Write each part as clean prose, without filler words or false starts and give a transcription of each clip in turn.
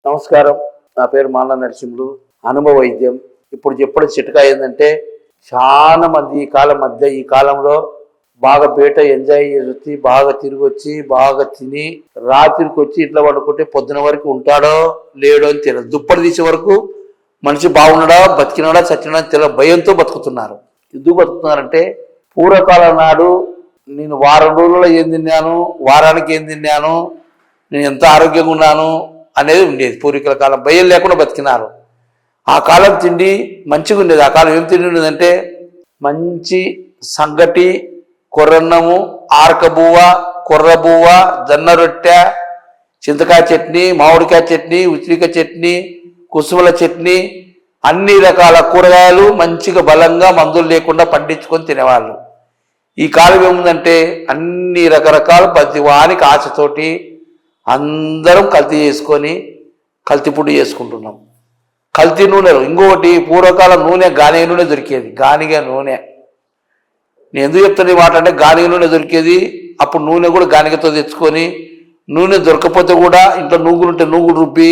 నమస్కారం. నా పేరు మాల నరసింహులు. అనుభవ వైద్యం. ఇప్పుడు చెప్పడం చిట్కా ఏంటంటే, చాలా మంది ఈ కాలంలో బాగా బయట ఎంజాయ్ చేసి బాగా తిరిగి వచ్చి బాగా తిని రాత్రికి వచ్చి ఇంట్లో పడుకుంటే పొద్దున వరకు ఉంటాడో లేడో అని తెలియదు. దుప్పటి తీసే వరకు మనిషి బాగున్నాడా బతికినాడా చచ్చినాడా అని తెలియదు. భయంతో బతుకుతున్నారు. ఎందుకు బతుకుతున్నారంటే, పూర్వకాలం నాడు నేను వారం రోజుల్లో ఏం తిన్నాను, వారానికి ఏం తిన్నాను, నేను ఎంత ఆరోగ్యంగా ఉన్నాను అనేది ఉండేది. పూర్వీకుల కాలం భయం లేకుండా బతికినారు. ఆ కాలం తిండి మంచిగా ఉండేది. ఆ కాలం ఏం తిండి ఉండేదంటే, మంచి సంగటి, కొర్రన్నము, ఆరకబువ్వ, కొర్రబువ్వ, జొన్న రొట్టె, చింతకాయ చట్నీ, మామిడికాయ చట్నీ, ఉసిరికాయ చట్నీ, కుసుమల చట్నీ, అన్ని రకాల కూరగాయలు మంచిగా బలంగా మందులు లేకుండా పండించుకొని తినేవాళ్ళు. ఈ కాలం ఏముందంటే, అన్ని రకరకాల ప్రతి వానికి ఆశతోటి అందరం కల్తీ చేసుకొని కల్తీ ఫుడ్ చేసుకుంటున్నాం. కల్తీ నూనెలు. ఇంకొకటి, పూర్వకాలం నూనె గానిగ నూనె దొరికేది. గానిగ నూనె. నేను ఎందుకు చెప్తాను ఈ మాట అంటే, గానిగ నూనె దొరికేది. అప్పుడు నూనె కూడా గానిగతో తెచ్చుకొని, నూనె దొరకపోతే కూడా ఇంట్లో నూగులు ఉంటే నూగులు రుబ్బి,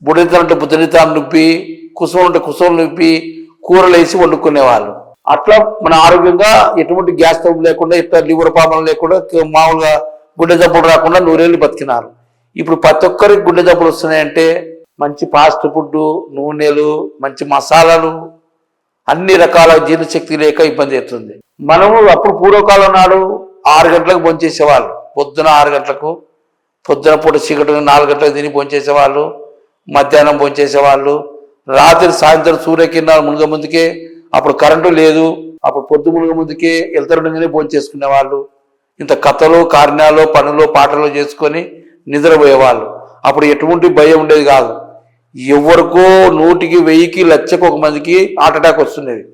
బుడనితాలు ఉంటే బుద్ధనితాలు రుబ్బి, కుసుమలు ఉంటే కుసుమలు రుబ్బి కూరలు వేసి వండుకునేవాళ్ళు. అట్లా మన ఆరోగ్యంగా ఎటువంటి గ్యాస్ స్టవ్ లేకుండా, ఇట్లా లివర్ ప్రాబ్లం లేకుండా, మామూలుగా గుండె జబ్బులు రాకుండా నూరేళ్ళు బతికినారు. ఇప్పుడు ప్రతి ఒక్కరికి గుండె జబ్బులు వస్తున్నాయంటే, మంచి ఫాస్ట్ ఫుడ్, నూనెలు, మంచి మసాలాలు, అన్ని రకాల జీర్ణశక్తి లేక ఇబ్బంది అవుతుంది. మనము అప్పుడు పూర్వకాలం నాడు 6 గంటలకు భోంచేసేవాళ్ళు. పొద్దున 6 గంటలకు, పొద్దున పూట చీకటి 4 గంటలకు తిని భోంచేసేవాళ్ళు. మధ్యాహ్నం భోంచేసేవాళ్ళు. రాత్రి సాయంత్రం సూర్యకిరణాలు మునగ ముందుకే, అప్పుడు కరెంటు లేదు, అప్పుడు పొద్దు మునగ ముందుకే వెళ్తారుండగానే భోంచేసుకునేవాళ్ళు. ఇంత కథలు, కారణాలు, పనులు, పాటలు చేసుకొని నిద్రపోయేవాళ్ళు. అప్పుడు ఎటువంటి భయం ఉండేది కాదు. ఎవరికో 100కి 1000కి లక్షకు ఒక మందికి హార్ట్ అటాక్ వస్తున్నది.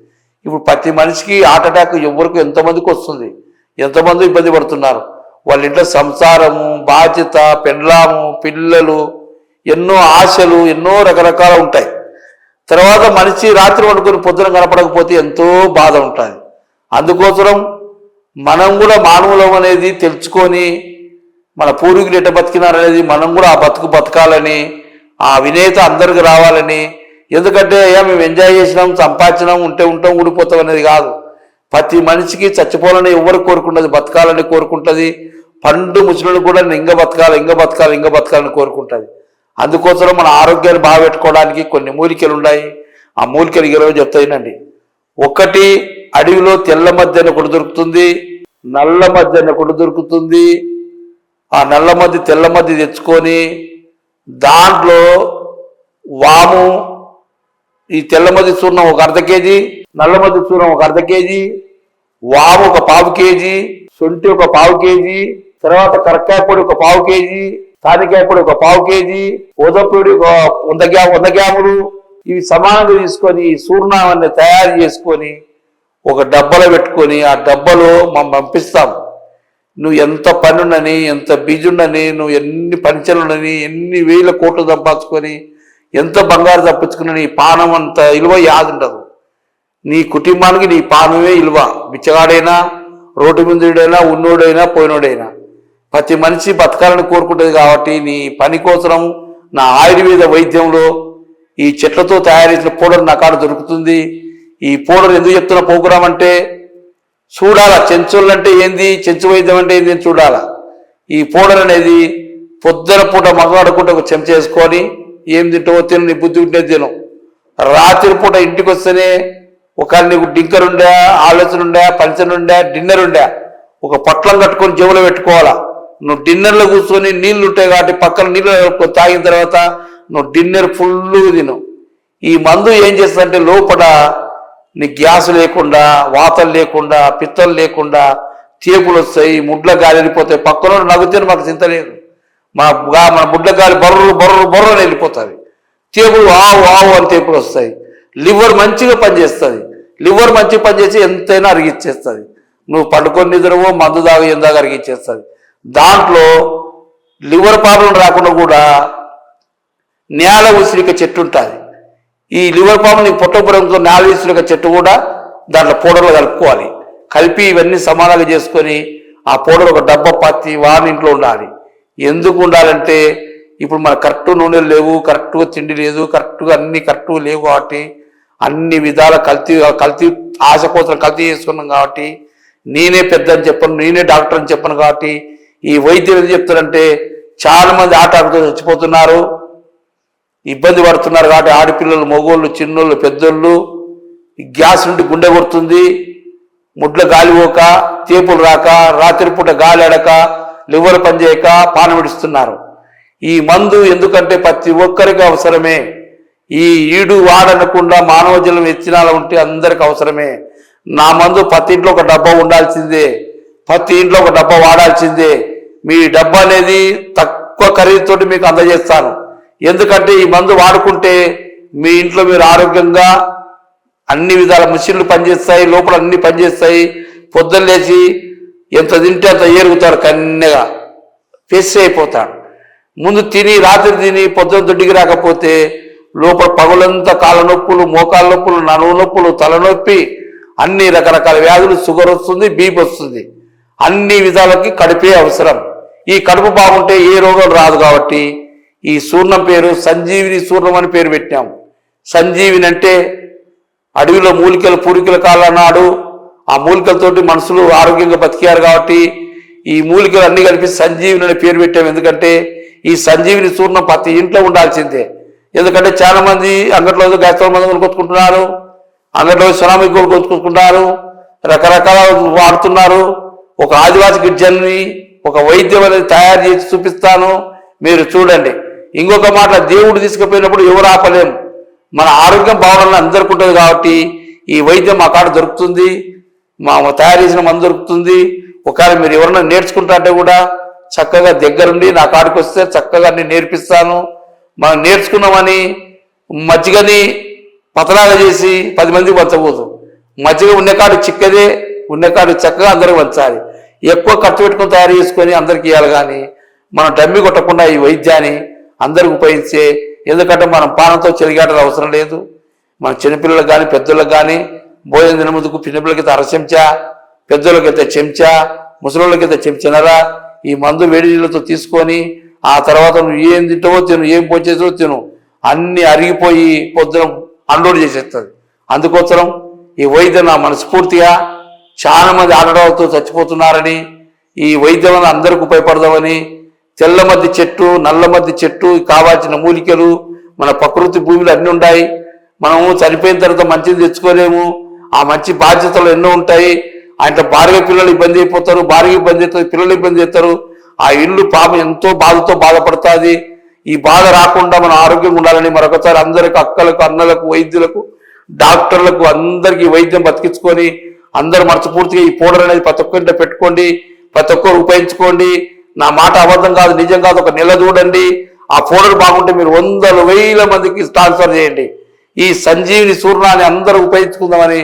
ఇప్పుడు ప్రతి మనిషికి హార్ట్ అటాక్ ఎవరికి ఎంతమందికి వస్తుంది, ఎంతమంది ఇబ్బంది పడుతున్నారు. వాళ్ళ ఇంట్లో సంసారము, బాధ్యత, పెండ్లాము, పిల్లలు, ఎన్నో ఆశలు, ఎన్నో రకరకాల ఉంటాయి. తర్వాత మనిషి రాత్రి వండుకొని పొద్దున కనపడకపోతే ఎంతో బాధ ఉంటుంది. అందుకోసం మనం కూడా మానవులం అనేది తెలుసుకొని, మన పూర్వీకులు ఎట్ట బతికినారనేది మనం కూడా ఆ బతకాలని, ఆ వినేత అందరికి రావాలని. ఎందుకంటే మేము ఎంజాయ్ చేసినాం, సంపాదించినాం, ఉంటాం, ఊడిపోతాం అనేది కాదు. ప్రతి మనిషికి చచ్చిపోవాలని ఎవరు కోరుకుంటుంది, బతకాలని కోరుకుంటుంది. పండు ముసలిని కూడా ఇంక బతకాలని కోరుకుంటుంది. అందుకోసం మన ఆరోగ్యాన్ని బాగా పెట్టుకోవడానికి కొన్ని మూలికలు ఉన్నాయి. ఆ మూలికలు ఈరోజు చెప్తాయినండి. ఒకటి, అడవిలో తెల్ల మధ్యన ఒకటి దొరుకుతుంది, నల్ల మధ్యన ఒకటి దొరుకుతుంది. ఆ నల్ల మధ్య తెల్ల మధ్య తెచ్చుకొని దాంట్లో వాము, ఈ తెల్ల మధ్య చూర్ణం ఒక 1/2 కేజీ, నల్ల మధ్య చూర్ణం ఒక 1/2 కేజీ, వాము ఒక 1/2 కేజీ, శొంఠి ఒక 1/2 కేజీ, తర్వాత కరక్కాయ పొడి ఒక 1/2 కేజీ, తానికాయ పొడి ఒక 1/2 కేజీ, ఉదపొడి ఒక 100 గ్రాములు. ఇవి సమానంగా తీసుకొని ఈ చూర్ణాన్ని తయారు చేసుకొని ఒక డబ్బాలో పెట్టుకొని, ఆ డబ్బాలో మనం పంపిస్తాం. నువ్వు ఎంత పని ఉండని, ఎంత బిజీ ఉండని, నువ్వు ఎన్ని పంచలు ఉండని, ఎన్ని వేల కోట్లు సంపాదించుకొని, ఎంత బంగారు తప్పించుకున్న నీ పానం అంత విలువ యాది ఉండదు. నీ కుటుంబానికి నీ పానమే విలువ. బిచ్చగాడైనా, రోడ్డు మీదైనా, ఉన్నోడైనా, పోయినోడైనా ప్రతి మనిషి బతకాలని కోరుకుంటుంది. కాబట్టి నీ పని కోసం నా ఆయుర్వేద వైద్యంలో ఈ చెట్లతో తయారు చేసిన పౌడర్ నా కాడ దొరుకుతుంది. ఈ పౌడర్ ఎందుకు చెప్తున్న ప్రోగ్రాం అంటే, చూడాలా చెంచులు అంటే ఏంది, చెంచు వైద్యం అంటే ఏంది అని చూడాలా. ఈ పౌడర్ అనేది పొద్దున పూట మగవాడుకుంటే ఒక చెంచా వేసుకొని, ఏం తింటావో తిను, నీ బుద్ధి ఉంటే తిను. రాత్రి పూట ఇంటికి వస్తేనే ఒక నీకు డింకర్ ఉండా, ఆలోచన ఉండా, పంచన్ ఉండా, డిన్నర్ ఉండా, ఒక పొట్లం కట్టుకొని జేబులో పెట్టుకోవాలా. నువ్వు డిన్నర్లో కూర్చొని నీళ్ళు ఉంటాయి కాబట్టి పక్కన నీళ్ళు తాగిన తర్వాత నువ్వు డిన్నర్ ఫుల్గా తిను. ఈ మందు ఏం చేస్తుందంటే, లోపల నీ గ్యాస్ లేకుండా, వాతలు లేకుండా, పిత్తలు లేకుండా, తేపులు వస్తాయి, ముడ్ల గాలి వెళ్ళిపోతాయి. పక్కన నవ్వుతే మాకు చింత లేదు. మన ముడ్ల గాలి బర్రు అని వెళ్ళిపోతుంది. తేపులు ఆవు అని తేపులు వస్తాయి. లివర్ మంచిగా పనిచేస్తుంది. లివర్ మంచిగా పనిచేసి ఎంతైనా అరిగిచ్చేస్తుంది. నువ్వు పడుకొని నిద్రవో మందు దాగా ఎందాక అరిగిచ్చేస్తుంది. దాంట్లో లివర్ ప్రాబ్లం రాకుండా కూడా నేల ఉసిరిక చెట్టు ఉంటుంది. ఈ లివర్ ప్రాబ్లం నీకు పొట్టపురంతో నేల ఉసిరిక చెట్టు కూడా దాంట్లో పౌడర్లో కలుపుకోవాలి. కలిపి ఇవన్నీ సమానంగా చేసుకొని ఆ పౌడర్ ఒక డబ్బా పత్తి వాని ఇంట్లో ఉండాలి. ఎందుకు ఉండాలంటే, ఇప్పుడు మన కరెక్ట్ నూనెలు లేవు, కరెక్ట్గా తిండి లేదు, కరెక్ట్గా అన్ని కరెక్ట్గా లేవు కాబట్టి అన్ని విధాల కల్తీ ఆశ కోసం కల్తీ చేసుకున్నాం కాబట్టి నేనే పెద్ద అని చెప్పను, నేనే డాక్టర్ అని చెప్పను కాబట్టి ఈ వైద్యం ఏం చెప్తారంటే చాలా మంది ఆటతో చచ్చిపోతున్నారు, ఇబ్బంది పడుతున్నారు కాబట్టి ఆడపిల్లలు, మగోళ్ళు, చిన్నోళ్ళు, పెద్దోళ్ళు గ్యాస్ నుండి గుండె కొడుతుంది, ముడ్ల గాలి పోక, తేపులు రాక, రాత్రిపూట గాలి అడక, లివర్ పనిచేయక పాన విడుస్తున్నారు. ఈ మందు ఎందుకంటే ప్రతి ఒక్కరికి అవసరమే. ఈ ఈడు వాడనకుండా మానవ జలం ఎత్తినాల ఉంటే అందరికి అవసరమే. నా మందు ప్రతి ఇంట్లో ఒక డబ్బా ఉండాల్సిందే, ప్రతి ఇంట్లో ఒక డబ్బా వాడాల్సిందే. మీ డబ్బా అనేది తక్కువ ఖరీదుతోటి మీకు అందజేస్తాను. ఎందుకంటే ఈ మందు వాడుకుంటే మీ ఇంట్లో మీరు ఆరోగ్యంగా అన్ని విధాల మిషన్లు పనిచేస్తాయి, లోపల అన్ని పనిచేస్తాయి. పొద్దున్న లేచి ఎంత తింటే అంత ఏరుగుతారు, కన్నెగా ఫెస్ అయిపోతాడు. ముందు తిని రాత్రి తిని పొద్దున్న దొడ్డికి రాకపోతే లోపల పగులంతా కాళ్ళ నొప్పులు, మోకాళ్ళ నొప్పులు, నడుము నొప్పులు, తలనొప్పి, అన్ని రకరకాల వ్యాధులు, షుగర్ వస్తుంది, బీపీ వస్తుంది. అన్ని విధాలకి కడుపే అవసరం. ఈ కడుపు బాగుంటే ఏ రోగం రాదు కాబట్టి ఈ సూర్ణం పేరు సంజీవిని సూర్ణం అని పేరు పెట్టాము. సంజీవిని అంటే అడవిలో మూలికలు పూరికల కాలన్నాడు, ఆ మూలికలతోటి మనుషులు ఆరోగ్యంగా బతికారు కాబట్టి ఈ మూలికలు అన్ని కలిపి సంజీవిని అనే పేరు పెట్టాము. ఎందుకంటే ఈ సంజీవిని చూర్ణం ప్రతి ఇంట్లో ఉండాల్సిందే. ఎందుకంటే చాలా మంది అంగట్లో గ్యాస్ట్రో మందులు కొట్టుకుంటున్నారు, అంగట్లో సునామీ గోలు కొట్టుకుంటున్నారు, రకరకాల వాడుతున్నారు. ఒక ఆదివాసి గిడ్జల్ని ఒక వైద్యం అనేది తయారు చేసి చూపిస్తాను, మీరు చూడండి. ఇంకొక మాట, దేవుడు తీసుకుపోయినప్పుడు ఎవరు ఆపలేము. మన ఆరోగ్యం బాగుండాలని అందరికీ ఉంటుంది కాబట్టి ఈ వైద్యం మా కాడ దొరుకుతుంది, మా తయారు చేసిన మందు దొరుకుతుంది. ఒకవేళ మీరు ఎవరన్నా నేర్చుకుంటారంటే కూడా చక్కగా దగ్గరుండి నా కాడికి వస్తే చక్కగా నేను నేర్పిస్తాను. మనం నేర్చుకున్నామని మజ్జిగని పతలాగా చేసి 10 మందికి పంచబోదు. మజ్జిగ ఉన్నకాడు చిక్కదే, ఉన్నకాడు చక్కగా అందరికి పంచాలి. ఎక్కువ ఖర్చు పెట్టుకుని తయారు చేసుకొని అందరికి ఇవ్వాలి. కానీ మనం డమ్మి కొట్టకుండా ఈ వైద్యాన్ని అందరికి ఉపయోగించే. ఎందుకంటే మనం పానంతో చెలిగాటలు అవసరం లేదు. మన చిన్నపిల్లలకు కానీ పెద్దలకు కానీ భోజనం తిన ముందుకు చిన్నపిల్లలకైతే అర చెంచా, పెద్దోళ్ళకైతే చెంచా, ముసలోళ్ళకైతే చెంచనరా ఈ మందు వేడి నీళ్ళతో తీసుకొని ఆ తర్వాత నువ్వు ఏం తింటావో తిను, ఏం పోచేసో తిను, అన్ని అరిగిపోయి పొద్దున అన్లోడ్ చేసేస్తుంది. అందుకోసం ఈ వైద్యం నా మనస్ఫూర్తిగా చాలా మంది ఆడవాళ్ళతో చచ్చిపోతున్నారని, ఈ వైద్యం వల్ల అందరికి ఉపయోగపడదామని తెల్ల మధ్య చెట్టు, నల్ల మధ్య చెట్టు, కావాల్సిన మూలికలు మన ప్రకృతి భూమిలో అన్నీ ఉన్నాయి. మనము చనిపోయిన తర్వాత మంచిది తెచ్చుకోలేము. ఆ మంచి బాధ్యతలు ఎన్నో ఉంటాయి. ఆయన భార్య పిల్లలు ఇబ్బంది అయిపోతారు, భార్య ఇబ్బంది అవుతుంది, పిల్లలు ఇబ్బంది అవుతారు. ఆ ఇల్లు పాపం ఎంతో బాధతో బాధపడుతుంది. ఈ బాధ రాకుండా మనం ఆరోగ్యంగా ఉండాలని మరొకసారి అందరికి, అక్కలకు, అన్నలకు, వైద్యులకు, డాక్టర్లకు అందరికీ వైద్యం బతికించుకొని అందరు మనస్ఫూర్తిగా ఈ పౌడర్ అనేది ప్రతి ఒక్కరింట పెట్టుకోండి, ప్రతి ఒక్కరు ఉపయోగించుకోండి. నా మాట అబద్ధం కాదు, నిజం కాదు. ఒక నెల చూడండి, ఆ పౌడర్ బాగుంటే మీరు 100,000 మందికి ట్రాన్స్ఫర్ చేయండి. ఈ సంజీవిని సూర్ణాన్ని అందరూ ఉపయోగించుకుందామని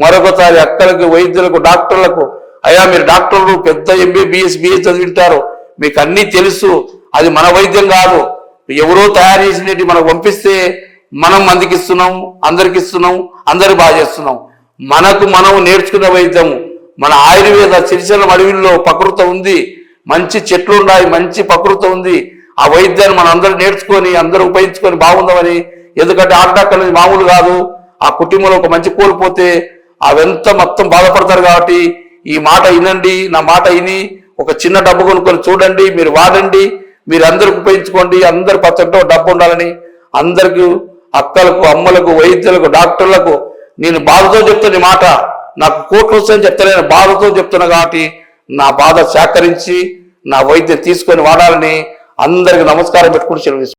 మరొకసారి అక్కలకు, వైద్యులకు, డాక్టర్లకు, అయ్యా మీరు డాక్టర్లు పెద్ద MBBS BS చదివింటారు, మీకు అన్నీ తెలుసు. అది మన వైద్యం కాదు, ఎవరో తయారు చేసినట్టు మనకు పంపిస్తే మనం మందికి ఇస్తున్నాం, అందరికి ఇస్తున్నాం, అందరు బాగా చేస్తున్నాం. మనకు మనం నేర్చుకున్న వైద్యం మన ఆయుర్వేద సిరిసిల్ల అడవిలో ప్రకృతి ఉంది, మంచి చెట్లు ఉన్నాయి, మంచి ప్రకృతి ఉంది. ఆ వైద్యాన్ని మనం అందరూ నేర్చుకొని అందరూ ఉపయోగించుకొని బాగుందామని. ఎందుకంటే హార్ట్ అనేది మామూలు కాదు. ఆ కుటుంబంలో ఒక మంచి కోల్పోతే అవంతా మొత్తం బాధపడతారు కాబట్టి ఈ మాట వినండి. నా మాట విని ఒక చిన్న డబ్బు కొనుక్కొని చూడండి, మీరు వాడండి, మీరు అందరికి ఉపయోగించుకోండి. అందరు ప్రతి ఒక్కటో డబ్బు ఉండాలని అందరికి, అక్కలకు, అమ్మలకు, వైద్యులకు, డాక్టర్లకు నేను బాధతో చెప్తున్న మాట. నాకు కోట్లు వస్తాయని చెప్తలేను, బాధతో చెప్తున్నా కాబట్టి నా బాధ సేకరించి నా వైద్యం తీసుకొని వాడాలని అందరికి నమస్కారం పెట్టుకుని సెలవు.